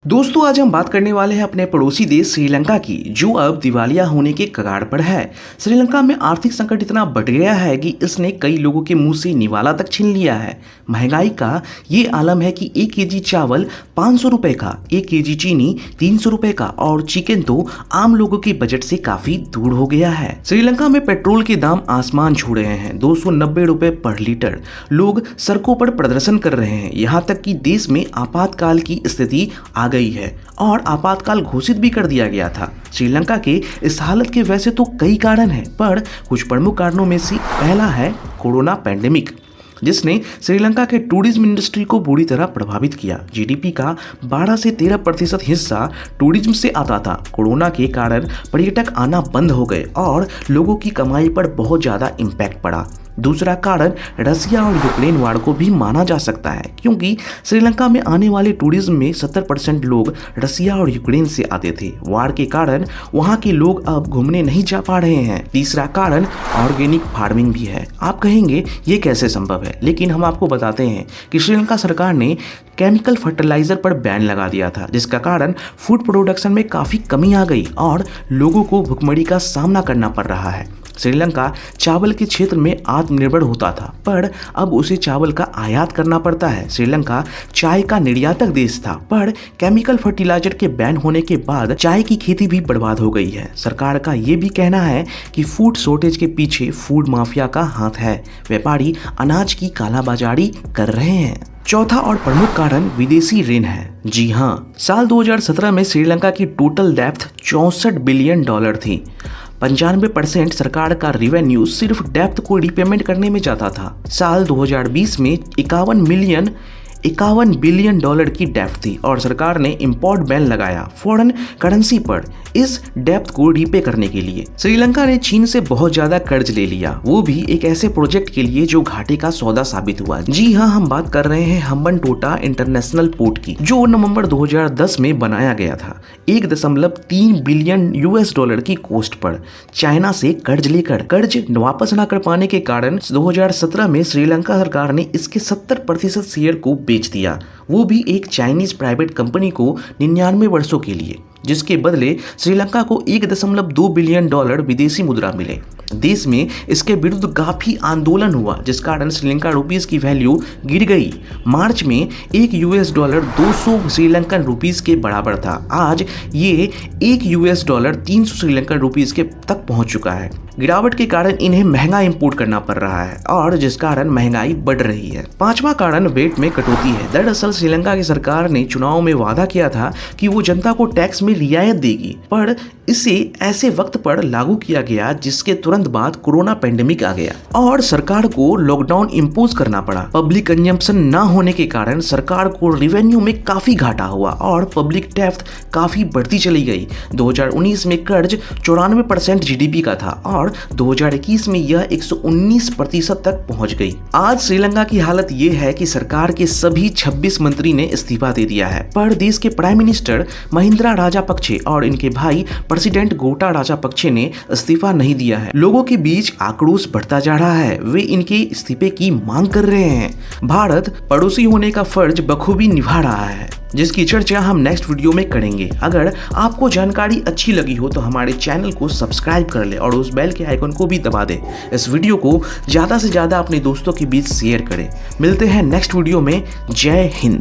दोस्तों आज हम बात करने वाले हैं अपने पड़ोसी देश श्रीलंका की, जो अब दिवालिया होने के कगार पर है। श्रीलंका में आर्थिक संकट इतना बढ़ गया है कि इसने कई लोगों के मुंह से निवाला तक छीन लिया है। महंगाई का ये आलम है कि 1 केजी चावल 500 रुपए का, 1 केजी चीनी 300 रुपए का और चिकन तो आम लोगों के बजट से काफी दूर हो गया है। श्रीलंका में पेट्रोल के दाम आसमान छू रहे हैं, 290 रुपए पर लीटर। लोग सड़कों पर प्रदर्शन कर रहे हैं, यहाँ तक कि देश में आपातकाल की स्थिति आ गई है और आपातकाल घोषित भी कर दिया गया था। श्रीलंका के इस हालत के वैसे तो कई कारण हैं, पर कुछ प्रमुख कारणों में से पहला है कोरोना पैंडेमिक, जिसने श्रीलंका के टूरिज्म इंडस्ट्री को बुरी तरह प्रभावित किया। जीडीपी का 12 से 13% हिस्सा टूरिज्म से आता था। कोरोना के कारण पर्यटक आना बंद हो गए और लोगों की कमाई पर बहुत ज़्यादा इम्पैक्ट पड़ा। दूसरा कारण रसिया और यूक्रेन वार को भी माना जा सकता है, क्योंकि श्रीलंका में आने वाले टूरिज्म में 70% लोग रसिया और यूक्रेन से आते थे। वार के कारण वहां के लोग अब घूमने नहीं जा पा रहे हैं। तीसरा कारण ऑर्गेनिक फार्मिंग भी है। आप कहेंगे ये कैसे संभव है, लेकिन हम आपको बताते हैं कि श्रीलंका सरकार ने केमिकल फर्टिलाइजर पर बैन लगा दिया था, जिसका कारण फूड प्रोडक्शन में काफ़ी कमी आ गई और लोगों को भुखमरी का सामना करना पड़ रहा है। श्रीलंका चावल के क्षेत्र में आत्मनिर्भर होता था, पर अब उसे चावल का आयात करना पड़ता है। श्रीलंका चाय का निर्यातक देश था, पर केमिकल फर्टिलाइजर के बैन होने के बाद चाय की खेती भी बर्बाद हो गई है। सरकार का ये भी कहना है कि फूड शॉर्टेज के पीछे फूड माफिया का हाथ है। व्यापारी अनाज की कालाबाजारी कर रहे हैं। चौथा और प्रमुख कारण विदेशी ऋण है। जी हाँ, साल 2017 में श्रीलंका की टोटल डेप्थ 64 बिलियन डॉलर थी। 95% सरकार का रिवेन्यू सिर्फ डेप्थ को रिपेमेंट करने में जाता था। साल 2020 में 51 बिलियन डॉलर की डेप्थ थी और सरकार ने इंपोर्ट बैन लगाया फॉरेन करेंसी पर इस डेप्थ को रीपे करने के लिए। श्रीलंका ने चीन से बहुत ज्यादा कर्ज ले लिया, वो भी एक ऐसे प्रोजेक्ट के लिए जो घाटे का सौदा साबित हुआ। जी हाँ, हम बात कर रहे हैं हम्बनटोटा इंटरनेशनल पोर्ट की, जो नवंबर 2010 में बनाया गया था। 1.3 बिलियन US डॉलर की कॉस्ट पर चाइना से कर्ज लेकर कर्ज वापस न कर पाने के कारण 2017 में श्रीलंका सरकार ने इसके 70% शेयर को बेच दिया, वो भी एक चाइनीज प्राइवेट कंपनी को 99 वर्षों के लिए, जिसके बदले श्रीलंका को 1.2 बिलियन डॉलर विदेशी मुद्रा मिले। देश में इसके विरुद्ध काफी आंदोलन हुआ, जिस कारण श्रीलंका रुपीस की वैल्यू गिर गई। मार्च में 1 US डॉलर 200 श्रीलंकन रुपीस के बराबर था। आज ये 1 US डॉलर 300 श्रीलंकन रुपीस के तक पहुंच चुका है। गिरावट के कारण इन्हें महंगा इंपोर्ट करना पड़ रहा है और जिस कारण महंगाई बढ़ रही है। पांचवा कारण वेट में कटौती है। दरअसल श्रीलंका की सरकार ने चुनाव में वादा किया था कि वो जनता को टैक्स में रियायत देगी, पर इसे ऐसे वक्त पर लागू किया गया जिसके तुरंत बाद कोरोना पैंडेमिक आ गया और सरकार को लॉकडाउन इम्पोज करना पड़ा। पब्लिक कंजम्पशन न होने के कारण सरकार को रेवेन्यू में काफी घाटा हुआ और पब्लिक डेप्थ काफी बढ़ती चली गई। 2019 में कर्ज 94% जीडीपी का था और 2021 में यह 119% तक पहुंच गई। आज श्रीलंका की हालत यह है कि सरकार के सभी 26 मंत्री ने इस्तीफा दे दिया है, पर देश के प्राइम मिनिस्टर महिंद्रा राजापक्षे और इनके भाई प्रेसिडेंट गोटा राजापक्षे ने इस्तीफा नहीं दिया है। लोगों के बीच आक्रोश बढ़ता जा रहा है, वे इनके इस्तीफे की मांग कर रहे हैं। भारत पड़ोसी होने का फर्ज बखूबी निभा रहा है, जिसकी चर्चा हम नेक्स्ट वीडियो में करेंगे। अगर आपको जानकारी अच्छी लगी हो तो हमारे चैनल को सब्सक्राइब कर ले और उस बेल के आइकन को भी दबा दे। इस वीडियो को ज़्यादा से ज़्यादा अपने दोस्तों के बीच शेयर करें। मिलते हैं नेक्स्ट वीडियो में। जय हिंद।